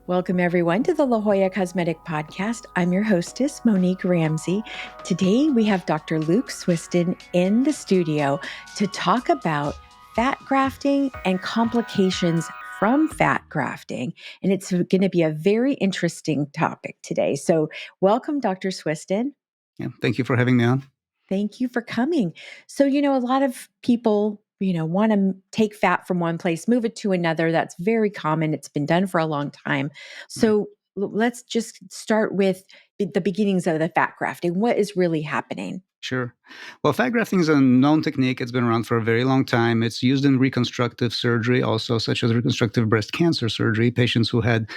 Welcome, everyone, to the La Jolla Cosmetic Podcast. I'm your hostess, Monique Ramsey. Today, we have Dr. Luke Swistun in the studio to talk about fat grafting and complications from fat grafting. And it's going to be a very interesting topic today. So welcome, Dr. Swistun. Yeah, thank you for having me on. Thank you for coming. So, a lot of people want to take fat from one place, move it to another. That's very common. It's been done for a long time. So let's just start with the beginnings of the fat grafting. What is really happening? Sure. Well, fat grafting is a known technique. It's been around for a very long time. It's used in reconstructive surgery also, such as reconstructive breast cancer surgery. Patients who had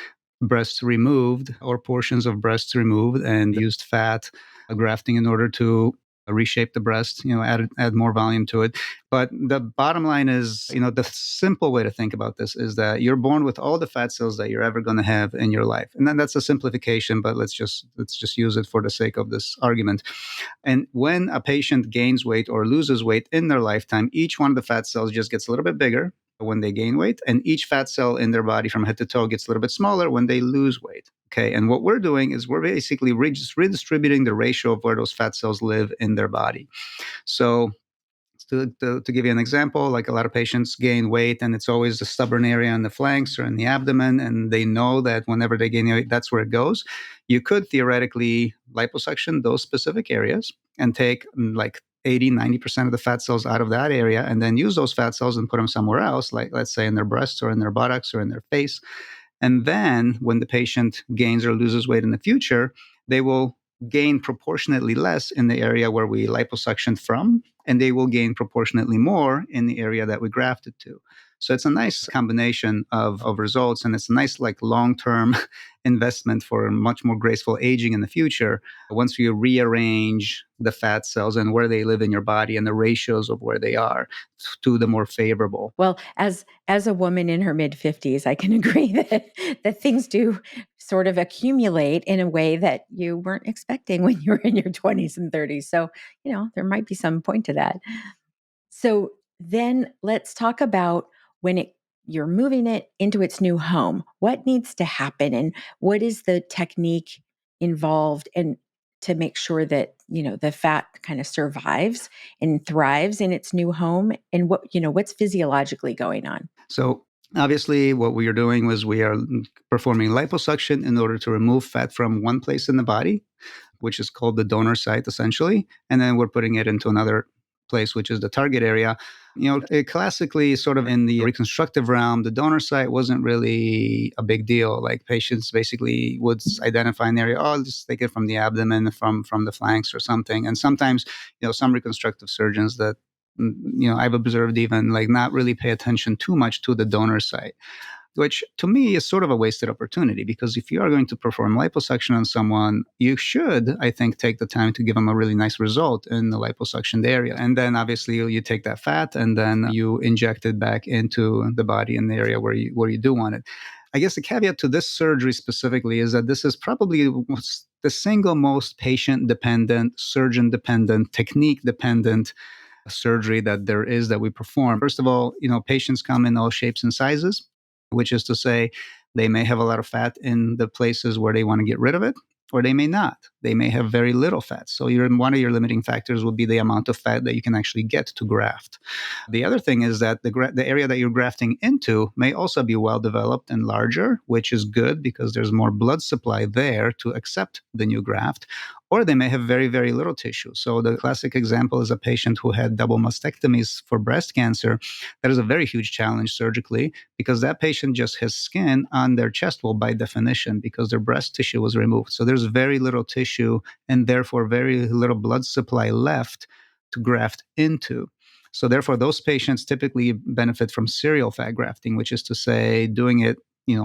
breasts removed or portions of breasts removed and used fat grafting in order to reshape the breast, add more volume to it. But the bottom line is, the simple way to think about this is that you're born with all the fat cells that you're ever going to have in your life. And then that's a simplification, but let's just use it for the sake of this argument. And when a patient gains weight or loses weight in their lifetime, each one of the fat cells just gets a little bit bigger when they gain weight, and each fat cell in their body from head to toe gets a little bit smaller when they lose weight. Okay, and what we're doing is we're basically just redistributing the ratio of where those fat cells live in their body. So to give you an example, like a lot of patients gain weight and it's always the stubborn area in the flanks or in the abdomen, and they know that whenever they gain weight, that's where it goes. You could theoretically liposuction those specific areas and take like 80-90% of the fat cells out of that area and then use those fat cells and put them somewhere else, like let's say in their breasts or in their buttocks or in their face. And then when the patient gains or loses weight in the future, they will gain proportionately less in the area where we liposuctioned from, and they will gain proportionately more in the area that we grafted to. So it's a nice combination of results, and it's a nice long-term investment for a much more graceful aging in the future once you rearrange the fat cells and where they live in your body and the ratios of where they are to the more favorable. Well, as a woman in her mid-50s, I can agree that things do sort of accumulate in a way that you weren't expecting when you were in your 20s and 30s. So, there might be some point to that. So then let's talk about when you're moving it into its new home. What needs to happen and what is the technique involved and to make sure that, the fat kind of survives and thrives in its new home, and what's physiologically going on? So obviously, what we are doing was we are performing liposuction in order to remove fat from one place in the body, which is called the donor site, essentially. And then we're putting it into another place, which is the target area. Classically, sort of in the reconstructive realm, the donor site wasn't really a big deal. Like patients basically would identify an area, I'll just take it from the abdomen, from the flanks or something. And sometimes, some reconstructive surgeons that I've observed even not really pay attention too much to the donor site, which to me is sort of a wasted opportunity, because if you are going to perform liposuction on someone, you should, I think, take the time to give them a really nice result in the liposuctioned area. And then obviously you take that fat and then you inject it back into the body in the area where you do want it. I guess the caveat to this surgery specifically is that this is probably the single most patient-dependent, surgeon-dependent, technique-dependent surgery that there is that we perform. First of all, patients come in all shapes and sizes, which is to say they may have a lot of fat in the places where they want to get rid of it, or they may not. They may have very little fat. So one of your limiting factors will be the amount of fat that you can actually get to graft. The other thing is that the area that you're grafting into may also be well developed and larger, which is good because there's more blood supply there to accept the new graft. Or they may have very, very little tissue. So the classic example is a patient who had double mastectomies for breast cancer. That is a very huge challenge surgically, because that patient just has skin on their chest wall by definition, because their breast tissue was removed. So there's very little tissue and therefore very little blood supply left to graft into. So therefore, those patients typically benefit from serial fat grafting, which is to say doing it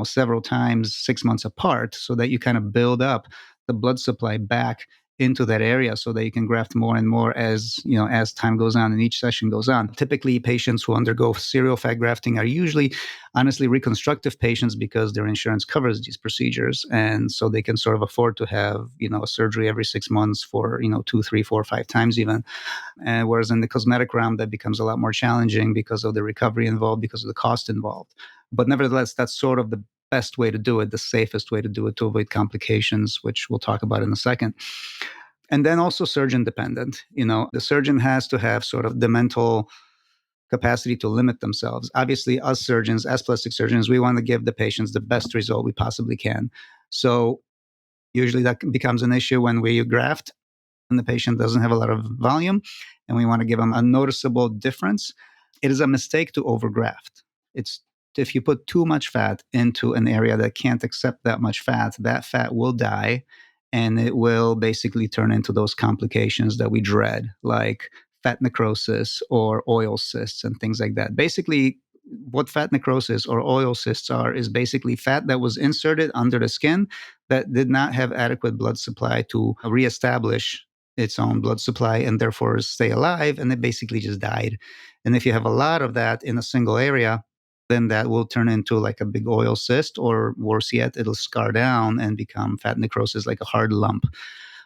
several times 6 months apart, so that you kind of build up the blood supply back into that area so that you can graft more and more as time goes on and each session goes on. Typically, patients who undergo serial fat grafting are usually, honestly, reconstructive patients because their insurance covers these procedures. And so they can sort of afford to have, a surgery every 6 months for, 2, 3, 4, 5 times even. Whereas in the cosmetic realm, that becomes a lot more challenging because of the recovery involved, because of the cost involved. But nevertheless, that's sort of the best way to do it, the safest way to do it to avoid complications, which we'll talk about in a second. And then also surgeon dependent. The surgeon has to have sort of the mental capacity to limit themselves. Obviously, us surgeons, as plastic surgeons, we want to give the patients the best result we possibly can. So usually that becomes an issue when we graft and the patient doesn't have a lot of volume and we want to give them a noticeable difference. It is a mistake to overgraft. It's if you put too much fat into an area that can't accept that much fat, that fat will die and it will basically turn into those complications that we dread, like fat necrosis or oil cysts and things like that. Basically, what fat necrosis or oil cysts are is basically fat that was inserted under the skin that did not have adequate blood supply to reestablish its own blood supply and therefore stay alive, and it basically just died. And if you have a lot of that in a single area, then that will turn into like a big oil cyst, or worse yet, it'll scar down and become fat necrosis, like a hard lump.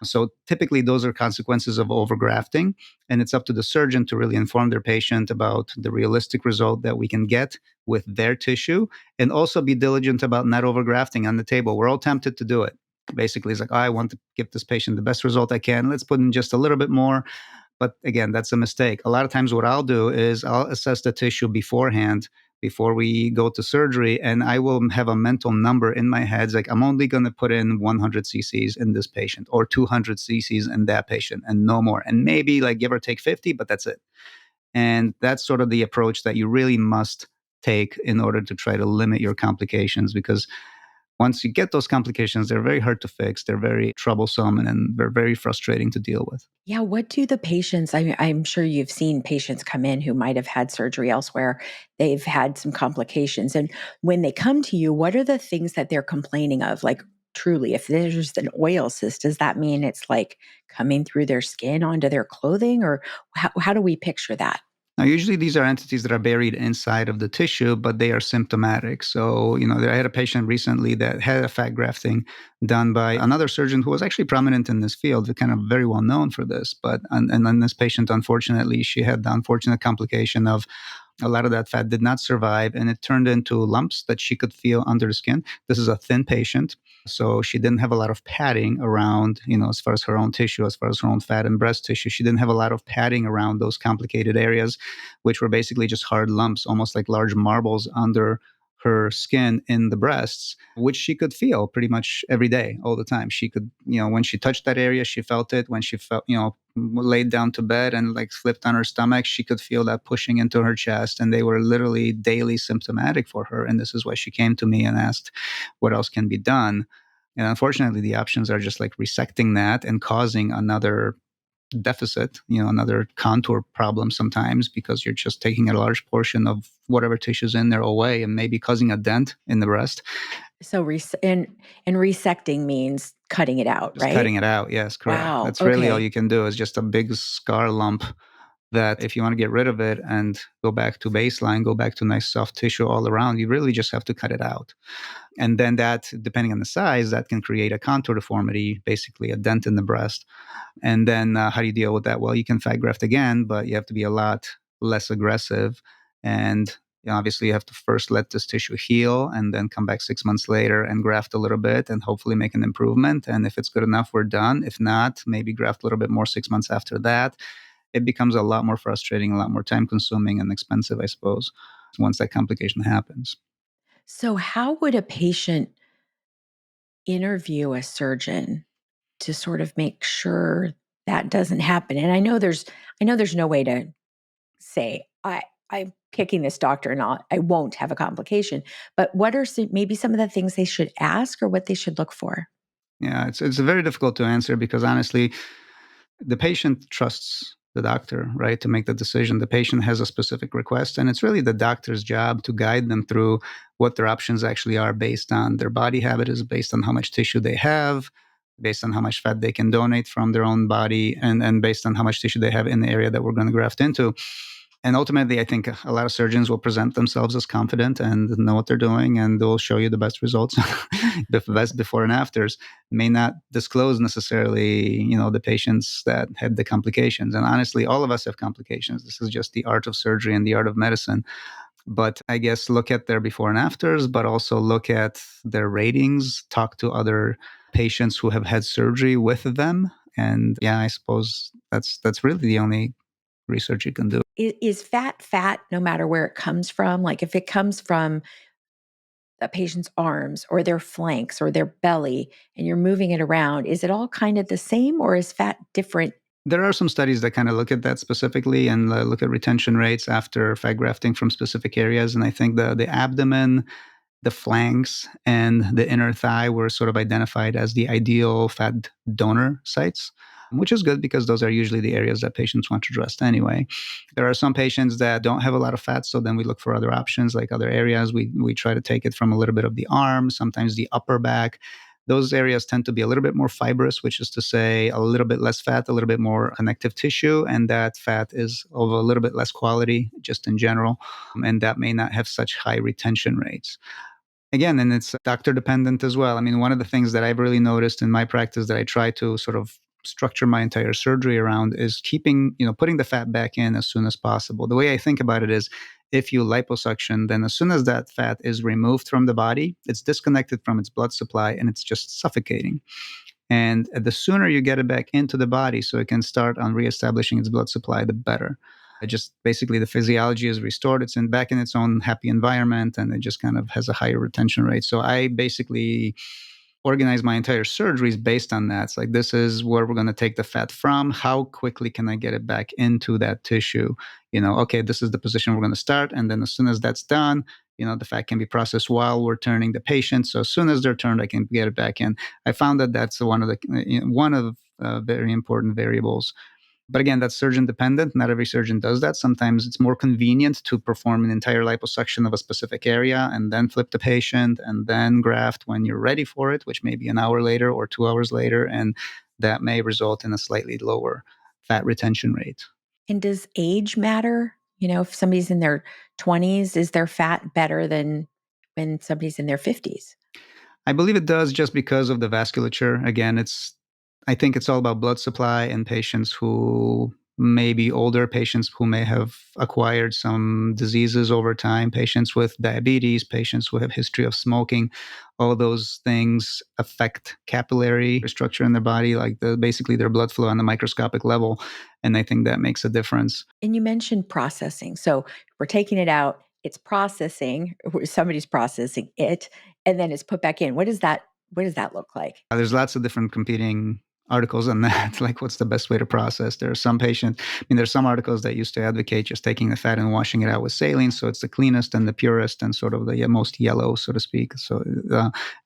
So typically, those are consequences of overgrafting, and it's up to the surgeon to really inform their patient about the realistic result that we can get with their tissue, and also be diligent about not overgrafting on the table. We're all tempted to do it. Basically, it's like, I want to give this patient the best result I can. Let's put in just a little bit more. But again, that's a mistake. A lot of times what I'll do is I'll assess the tissue beforehand, before we go to surgery, and I will have a mental number in my head. It's like, I'm only going to put in 100 cc's in this patient or 200 cc's in that patient and no more. And maybe like give or take 50, but that's it. And that's sort of the approach that you really must take in order to try to limit your complications, because once you get those complications, they're very hard to fix. They're very troublesome and they're very frustrating to deal with. Yeah, what do the patients I'm sure you've seen patients come in who might have had surgery elsewhere. They've had some complications. And when they come to you, what are the things that they're complaining of? Like, truly, if there's just an oil cyst, does that mean it's like coming through their skin onto their clothing? Or how do we picture that? Now, usually these are entities that are buried inside of the tissue, but they are symptomatic. So, I had a patient recently that had a fat grafting done by another surgeon who was actually prominent in this field, kind of very well known for this. But, and then this patient, unfortunately, she had the unfortunate complication of a lot of that fat did not survive, and it turned into lumps that she could feel under the skin. This is a thin patient, so she didn't have a lot of padding around, as far as her own tissue, as far as her own fat and breast tissue. She didn't have a lot of padding around those complicated areas, which were basically just hard lumps, almost like large marbles under her skin in the breasts, which she could feel pretty much every day, all the time. She could, when she touched that area, she felt it. When she felt, laid down to bed and like slipped on her stomach, she could feel that pushing into her chest. And they were literally daily symptomatic for her. And this is why she came to me and asked what else can be done. And unfortunately, the options are just like resecting that and causing another deficit, another contour problem sometimes, because you're just taking a large portion of whatever tissue's in there away and maybe causing a dent in the breast. So and resecting means cutting it out, Just right? cutting it out. Yes, correct. Wow. That's really all Okay. you can do, is just a big scar lump that if you want to get rid of it and go back to baseline, go back to nice soft tissue all around, you really just have to cut it out. And then that, depending on the size, that can create a contour deformity, basically a dent in the breast. And then how do you deal with that? Well, you can fat graft again, but you have to be a lot less aggressive. And obviously, you have to first let this tissue heal and then come back 6 months later and graft a little bit and hopefully make an improvement. And if it's good enough, we're done. If not, maybe graft a little bit more 6 months after that. It becomes a lot more frustrating, a lot more time consuming and expensive, I suppose, once that complication happens. So how would a patient interview a surgeon to sort of make sure that doesn't happen? And I know there's no way to say I'm picking this doctor and I won't have a complication. But what are maybe some of the things they should ask or what they should look for? Yeah, it's very difficult to answer because honestly, the patient trusts the doctor, right, to make the decision. The patient has a specific request, and it's really the doctor's job to guide them through what their options actually are based on their body habits, based on how much tissue they have, based on how much fat they can donate from their own body, and based on how much tissue they have in the area that we're going to graft into. And ultimately, I think a lot of surgeons will present themselves as confident and know what they're doing, and they'll show you the best results, the best before and afters. May not disclose necessarily, the patients that had the complications. And honestly, all of us have complications. This is just the art of surgery and the art of medicine. But I guess look at their before and afters, but also look at their ratings, talk to other patients who have had surgery with them. And yeah, I suppose that's really the only research you can do. Is fat no matter where it comes from? Like if it comes from a patient's arms or their flanks or their belly and you're moving it around, is it all kind of the same or is fat different? There are some studies that kind of look at that specifically and look at retention rates after fat grafting from specific areas. And I think the abdomen, the flanks, and the inner thigh were sort of identified as the ideal fat donor sites, which is good because those are usually the areas that patients want to address anyway. There are some patients that don't have a lot of fat, so then we look for other options like other areas. We try to take it from a little bit of the arm, sometimes the upper back. Those areas tend to be a little bit more fibrous, which is to say a little bit less fat, a little bit more connective tissue, and that fat is of a little bit less quality just in general, and that may not have such high retention rates. Again, and it's doctor dependent as well. I mean, one of the things that I've really noticed in my practice that I try to sort of structure my entire surgery around is putting the fat back in as soon as possible. The way I think about it is if you liposuction, then as soon as that fat is removed from the body, it's disconnected from its blood supply and it's just suffocating. And the sooner you get it back into the body so it can start on reestablishing its blood supply, the better. It just basically the physiology is restored. It's back in its own happy environment and it just kind of has a higher retention rate. So I basically organize my entire surgeries based on that. It's like, this is where we're going to take the fat from. How quickly can I get it back into that tissue? Okay, this is the position we're going to start. And then as soon as that's done, the fat can be processed while we're turning the patient. So as soon as they're turned, I can get it back in. I found that that's one of very important variables. But again, that's surgeon dependent. Not every surgeon does that. Sometimes it's more convenient to perform an entire liposuction of a specific area and then flip the patient and then graft when you're ready for it, which may be an hour later or 2 hours later. And that may result in a slightly lower fat retention rate. And does age matter? If somebody's in their 20s, is their fat better than when somebody's in their 50s? I believe it does just because of the vasculature. Again, I think it's all about blood supply in patients who may be older, patients who may have acquired some diseases over time, patients with diabetes, patients who have history of smoking. All of those things affect capillary structure in their body, like basically their blood flow on the microscopic level. And I think that makes a difference. And you mentioned processing. So we're taking it out, it's processing, somebody's processing it, and then it's put back in. What does that look like? There's lots of different competing articles on that, like what's the best way to process. There are some patients, there's some articles that used to advocate just taking the fat and washing it out with saline, so it's the cleanest and the purest and sort of the most yellow, so to speak. So,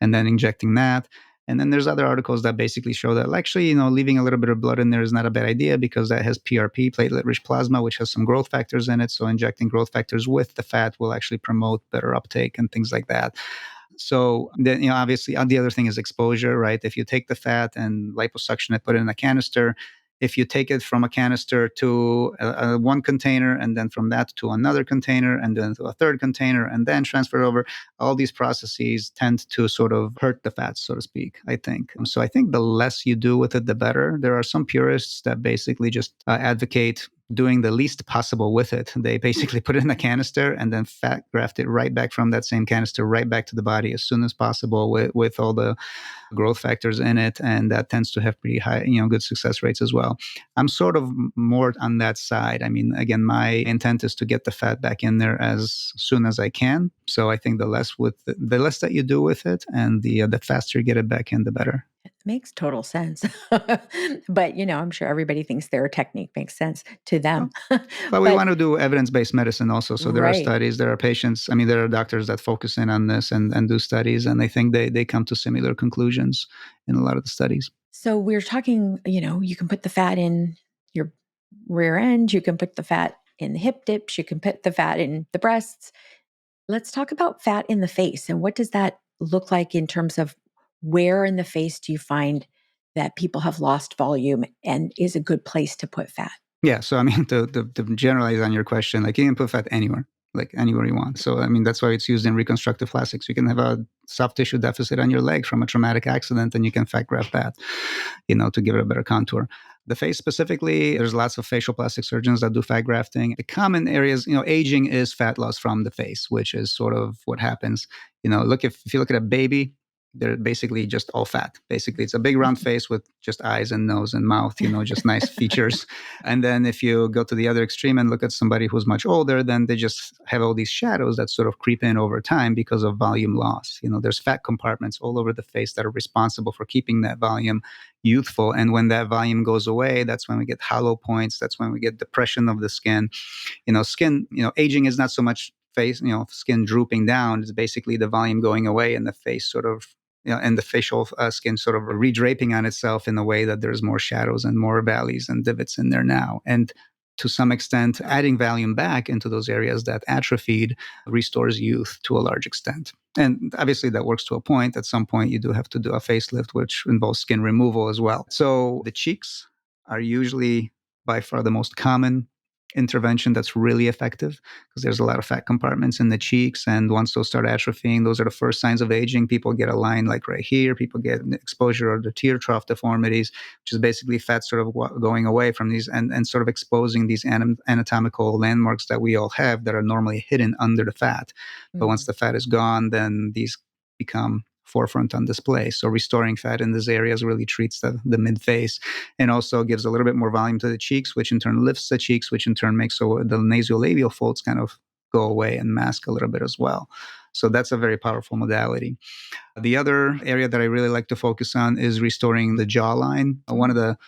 and then injecting that. And then there's other articles that basically show that actually, leaving a little bit of blood in there is not a bad idea because that has PRP, platelet-rich plasma, which has some growth factors in it. So injecting growth factors with the fat will actually promote better uptake and things like that. So then, obviously, the other thing is exposure, right? If you take the fat and liposuction it, put it in a canister, if you take it from a canister to one container and then from that to another container and then to a third container and then transfer it over, all these processes tend to sort of hurt the fat, so to speak, I think. So I think the less you do with it, the better. There are some purists that basically just advocate doing the least possible with it. They basically put it in a canister and then fat graft it right back from that same canister right back to the body as soon as possible with all the growth factors in it. And that tends to have pretty high, good success rates as well. I'm sort of more on that side. I mean, again, my intent is to get the fat back in there as soon as I can. So I think the less that you do with it and the faster you get it back in, the better. It makes total sense. But, I'm sure everybody thinks their technique makes sense to them. But we want to do evidence-based medicine also. So there are Right. studies, there are patients. There are doctors that focus in on this and do studies. And I think they come to similar conclusions in a lot of the studies. So we're talking, you can put the fat in your rear end, you can put the fat in the hip dips, you can put the fat in the breasts. Let's talk about fat in the face. And what does that look like in terms of where in the face do you find that people have lost volume and is a good place to put fat? Yeah. So, to generalize on your question, like you can put fat anywhere, like anywhere you want. So, that's why it's used in reconstructive plastics. You can have a soft tissue deficit on your leg from a traumatic accident and you can fat graft that, to give it a better contour. The face specifically, there's lots of facial plastic surgeons that do fat grafting. The common areas, aging is fat loss from the face, which is sort of what happens. If you look at a baby, they're basically just all fat. Basically, it's a big round face with just eyes and nose and mouth, just nice features. And then if you go to the other extreme and look at somebody who's much older, then they just have all these shadows that sort of creep in over time because of volume loss. There's fat compartments all over the face that are responsible for keeping that volume youthful. And when that volume goes away, that's when we get hollow points. That's when we get depression of the skin. Aging is not so much face, skin drooping down. It's basically the volume going away and the face sort of, and the facial skin sort of redraping on itself in a way that there's more shadows and more valleys and divots in there now. And to some extent, adding volume back into those areas that atrophied restores youth to a large extent. And obviously that works to a point. At some point, you do have to do a facelift, which involves skin removal as well. So the cheeks are usually by far the most common intervention that's really effective because there's a lot of fat compartments in the cheeks. And once those start atrophying, those are the first signs of aging. People get a line like right here. People get exposure of the tear trough deformities, which is basically fat sort of going away from these and sort of exposing these anatomical landmarks that we all have that are normally hidden under the fat. But once the fat is gone, then these become forefront on display. So restoring fat in these areas really treats the mid-face and also gives a little bit more volume to the cheeks, which in turn lifts the cheeks, which in turn makes so the nasolabial folds kind of go away and mask a little bit as well. So that's a very powerful modality. The other area that I really like to focus on is restoring the jawline. One of the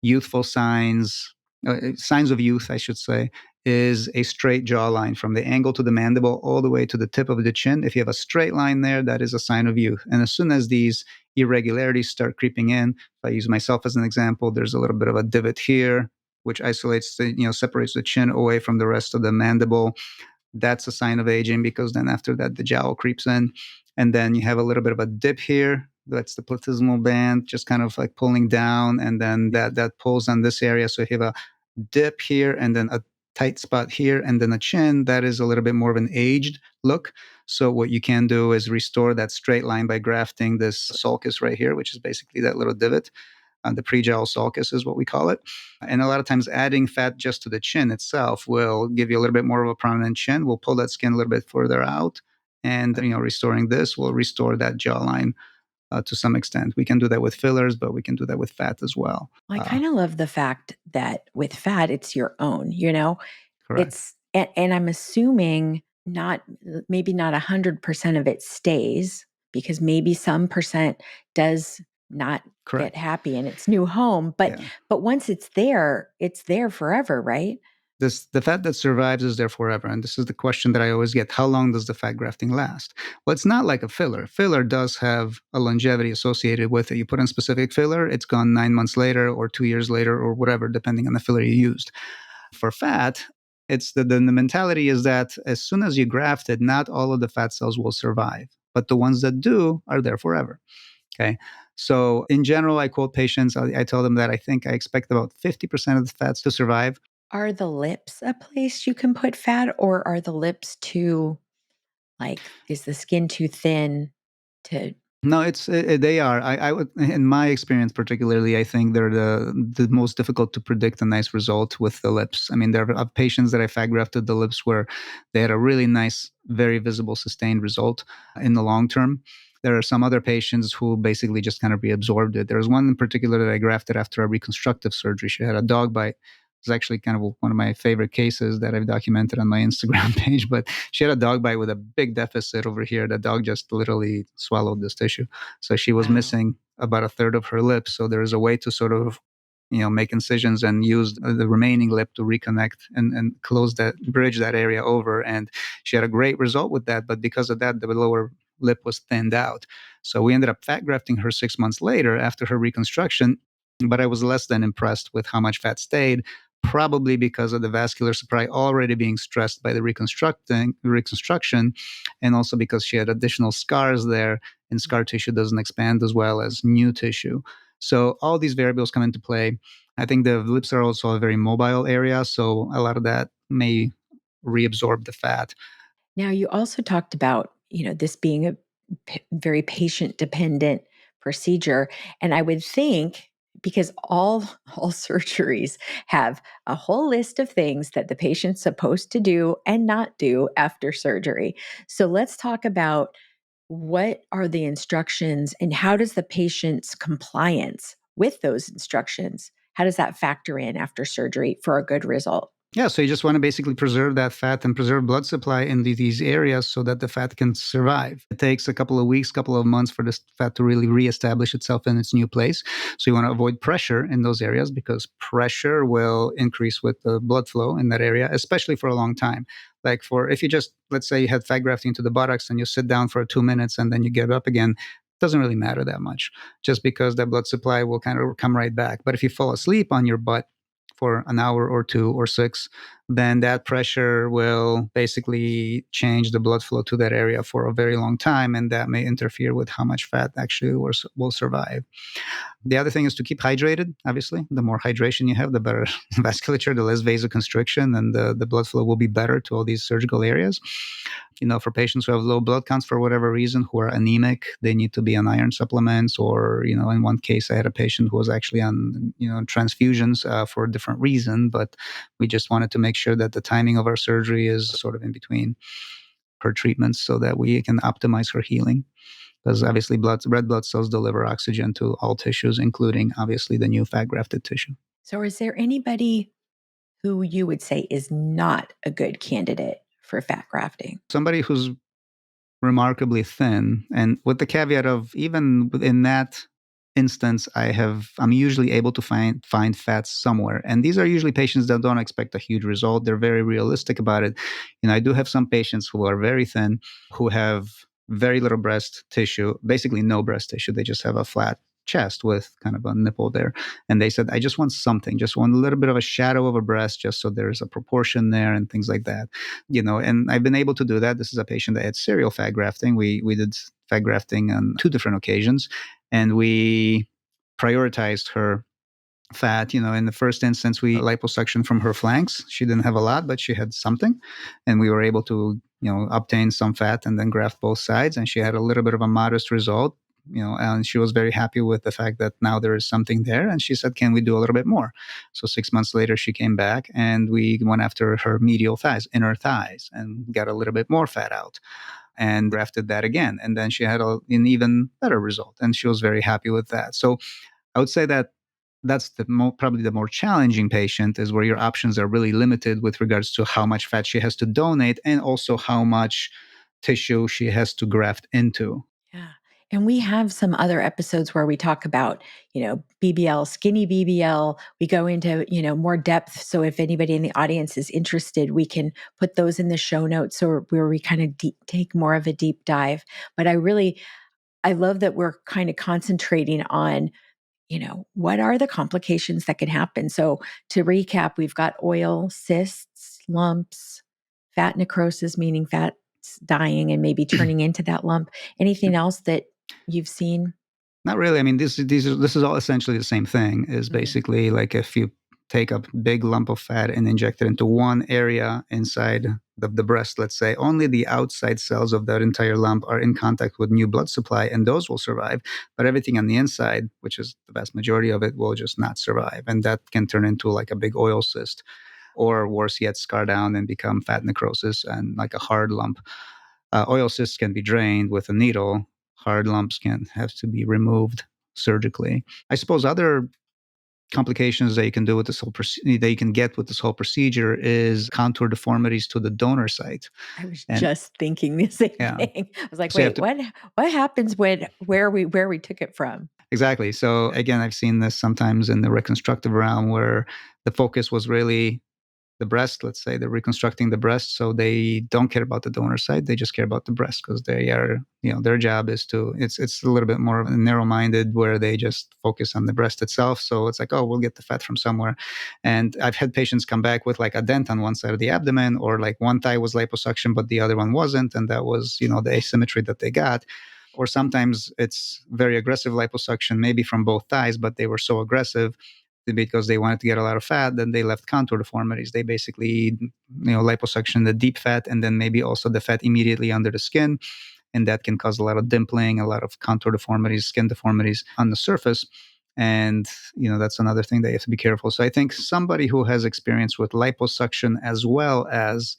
youthful signs of youth, I should say, is a straight jawline from the angle to the mandible all the way to the tip of the chin. If you have a straight line there, that is a sign of youth. And as soon as these irregularities start creeping in, if I use myself as an example, there's a little bit of a divot here, which isolates separates the chin away from the rest of the mandible. That's a sign of aging because then after that, the jowl creeps in. And then you have a little bit of a dip here. That's the platysmal band just kind of like pulling down. And then that pulls on this area. So if you have a dip here and then a tight spot here and then a chin, that is a little bit more of an aged look. So what you can do is restore that straight line by grafting this sulcus right here, which is basically that little divot. The pre-jowl sulcus is what we call it. And a lot of times adding fat just to the chin itself will give you a little bit more of a prominent chin. We'll pull that skin a little bit further out. And restoring this will restore that jawline to some extent. We can do that with fillers, but we can do that with fat as well. I kind of love the fact that with fat, it's your own, Correct. And I'm assuming maybe not 100% of it stays because maybe some percent does not Correct. get happy in its new home. But once it's there forever, right? The fat that survives is there forever. And this is the question that I always get. How long does the fat grafting last? Well, it's not like a filler. Filler does have a longevity associated with it. You put in specific filler, it's gone 9 months later or 2 years later or whatever, depending on the filler you used. For fat, it's the mentality is that as soon as you graft it, not all of the fat cells will survive, but the ones that do are there forever. Okay. So in general, I quote patients, I tell them that I think I expect about 50% of the fats to survive. Are the lips a place you can put fat, or are the lips too, is the skin too thin to? No, they are. I would, in my experience, particularly, I think they're the most difficult to predict a nice result with the lips. I mean, there are patients that I fat grafted the lips where they had a really nice, very visible, sustained result in the long term. There are some other patients who basically just kind of reabsorbed it. There was one in particular that I grafted after a reconstructive surgery. She had a dog bite. It's actually kind of one of my favorite cases that I've documented on my Instagram page. But she had a dog bite with a big deficit over here. The dog just literally swallowed this tissue. So she was missing about a third of her lip. So there is a way to sort of, make incisions and use the remaining lip to reconnect and bridge that area over. And she had a great result with that. But because of that, the lower lip was thinned out. So we ended up fat grafting her 6 months later after her reconstruction. But I was less than impressed with how much fat stayed, probably because of the vascular supply already being stressed by the reconstruction, and also because she had additional scars there, and scar tissue doesn't expand as well as new tissue. So all these variables come into play. I think the lips are also a very mobile area, so a lot of that may reabsorb the fat. Now, you also talked about, this being a very patient dependent procedure. And I would think because all surgeries have a whole list of things that the patient's supposed to do and not do after surgery. So let's talk about what are the instructions and how does the patient's compliance with those instructions, how does that factor in after surgery for a good result? Yeah, so you just want to basically preserve that fat and preserve blood supply in these areas so that the fat can survive. It takes a couple of weeks, couple of months for this fat to really reestablish itself in its new place. So you want to avoid pressure in those areas because pressure will increase with the blood flow in that area, especially for a long time. Like for if you just, let's say you had fat grafting to the buttocks and you sit down for 2 minutes and then you get up again, doesn't really matter that much just because that blood supply will kind of come right back. But if you fall asleep on your butt for an hour or 2 or 6, then that pressure will basically change the blood flow to that area for a very long time, and that may interfere with how much fat actually will survive. The other thing is to keep hydrated, obviously. The more hydration you have, the better vasculature, the less vasoconstriction, and the blood flow will be better to all these surgical areas. For patients who have low blood counts for whatever reason, who are anemic, they need to be on iron supplements. Or, in one case, I had a patient who was actually on, transfusions for a different reason. But we just wanted to make sure that the timing of our surgery is sort of in between her treatments so that we can optimize her healing. Because obviously red blood cells deliver oxygen to all tissues, including obviously the new fat grafted tissue. So is there anybody who you would say is not a good candidate for fat grafting? Somebody who's remarkably thin, and with the caveat of even within that instance, I'm usually able to find fats somewhere, and these are usually patients that don't expect a huge result. They're very realistic about it. I do have some patients who are very thin, who have very little breast tissue, basically no breast tissue. They just have a flat chest with kind of a nipple there. And they said, I just want something, just want a little bit of a shadow of a breast, just so there's a proportion there and things like that. And I've been able to do that. This is a patient that had serial fat grafting. We did fat grafting on 2 different occasions, and we prioritized her fat. In the first instance, we liposuction from her flanks. She didn't have a lot, but she had something, and we were able to obtain some fat and then graft both sides. And she had a little bit of a modest result. And she was very happy with the fact that now there is something there. And she said, can we do a little bit more? So 6 months later, she came back and we went after her medial thighs, inner thighs, and got a little bit more fat out and grafted that again. And then she had an even better result. And she was very happy with that. So I would say that that's probably the more challenging patient, is where your options are really limited with regards to how much fat she has to donate and also how much tissue she has to graft into. Yeah. And we have some other episodes where we talk about, BBL, skinny BBL. We go into, more depth. So if anybody in the audience is interested, we can put those in the show notes, or where we kind of take more of a deep dive. But I love that we're kind of concentrating on, what are the complications that can happen? So to recap, we've got oil, cysts, lumps, fat necrosis, meaning fat dying and maybe turning into that lump. Anything else that you've seen? Not really. I mean, this is all essentially the same thing. Is basically like if you take a big lump of fat and inject it into one area inside the breast, let's say, only the outside cells of that entire lump are in contact with new blood supply, and those will survive. But everything on the inside, which is the vast majority of it, will just not survive, and that can turn into like a big oil cyst, or worse yet, scar down and become fat necrosis and like a hard lump. Oil cysts can be drained with a needle. Hard lumps can have to be removed surgically. I suppose other complications that you can do with that you can get with this whole procedure is contour deformities to the donor site. I was And just thinking the same yeah, thing. I was like, so you have wait, to what happens when where we took it from? exactly. So again, I've seen this sometimes in the reconstructive realm where the focus was really the breast. Let's say they're reconstructing the breast, so they don't care about the donor site. They just care about the breast because they are, their job is it's a little bit more narrow-minded, where they just focus on the breast itself. So it's like, oh, we'll get the fat from somewhere. And I've had patients come back with like a dent on one side of the abdomen, or like one thigh was liposuction but the other one wasn't, and that was the asymmetry that they got. Or sometimes it's very aggressive liposuction, maybe from both thighs, but they were so aggressive because they wanted to get a lot of fat, then they left contour deformities. They basically, liposuction the deep fat and then maybe also the fat immediately under the skin. And that can cause a lot of dimpling, a lot of contour deformities, skin deformities on the surface. And, that's another thing that you have to be careful. So I think somebody who has experience with liposuction as well as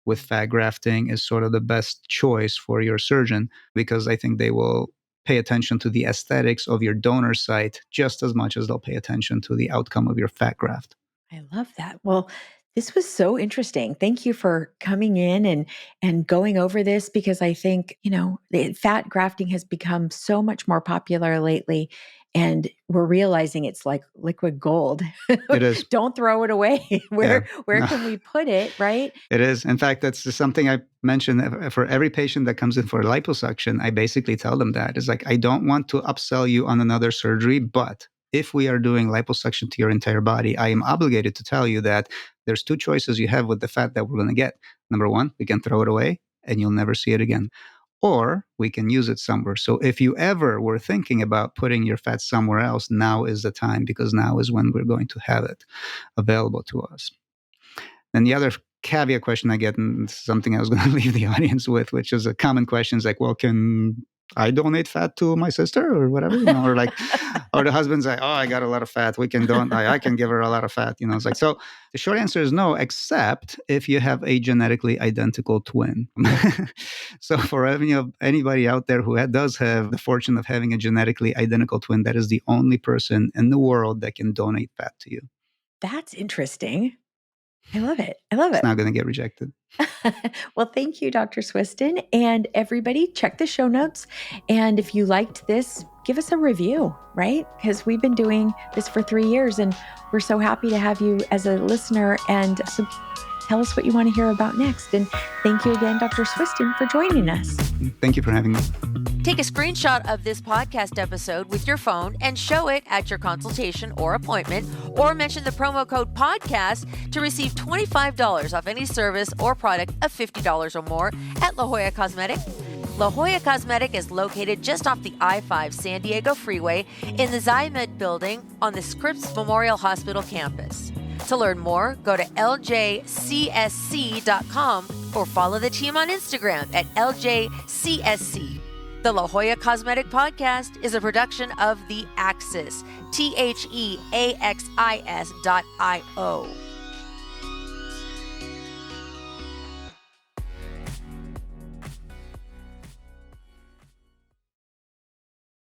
with fat grafting is sort of the best choice for your surgeon, because I think they will pay attention to the aesthetics of your donor site just as much as they'll pay attention to the outcome of your fat graft. I love that. Well, this was so interesting. Thank you for coming in and going over this, because I think, fat grafting has become so much more popular lately, and we're realizing it's like liquid gold. It is. Don't throw it away. Yeah. Where No. can we put it, right? It is. In fact, that's just something I mentioned for every patient that comes in for liposuction. I basically tell them that it's like, I don't want to upsell you on another surgery, but if we are doing liposuction to your entire body, I am obligated to tell you that there's two choices you have with the fat that we're going to get. Number one, we can throw it away and you'll never see it again. Or we can use it somewhere. So if you ever were thinking about putting your fat somewhere else, now is the time, because now is when we're going to have it available to us. And the other caveat question I get, and something I was going to leave the audience with, which is a common question, is like, well, can I donate fat to my sister or whatever? Or like, or the husband's like, oh, I got a lot of fat. We can donate. I can give her a lot of fat. It's like, so the short answer is no, except if you have a genetically identical twin. So for anybody out there who does have the fortune of having a genetically identical twin, that is the only person in the world that can donate fat to you. That's interesting. I love it. I love It's it. not going to get rejected. Well, thank you, Dr. Swistun. And everybody, check the show notes. And if you liked this, give us a review, right? Because we've been doing this for 3 years, and we're so happy to have you as a listener. And so tell us what you want to hear about next. And thank you again, Dr. Swistun, for joining us. Thank you for having me. Take a screenshot of this podcast episode with your phone and show it at your consultation or appointment, or mention the promo code PODCAST to receive $25 off any service or product of $50 or more at La Jolla Cosmetic. La Jolla Cosmetic is located just off the I-5 San Diego freeway in the Zymed building on the Scripps Memorial Hospital campus. To learn more, go to ljcsc.com or follow the team on Instagram at ljcsc. The La Jolla Cosmetic Podcast is a production of The Axis, TheAxis.io.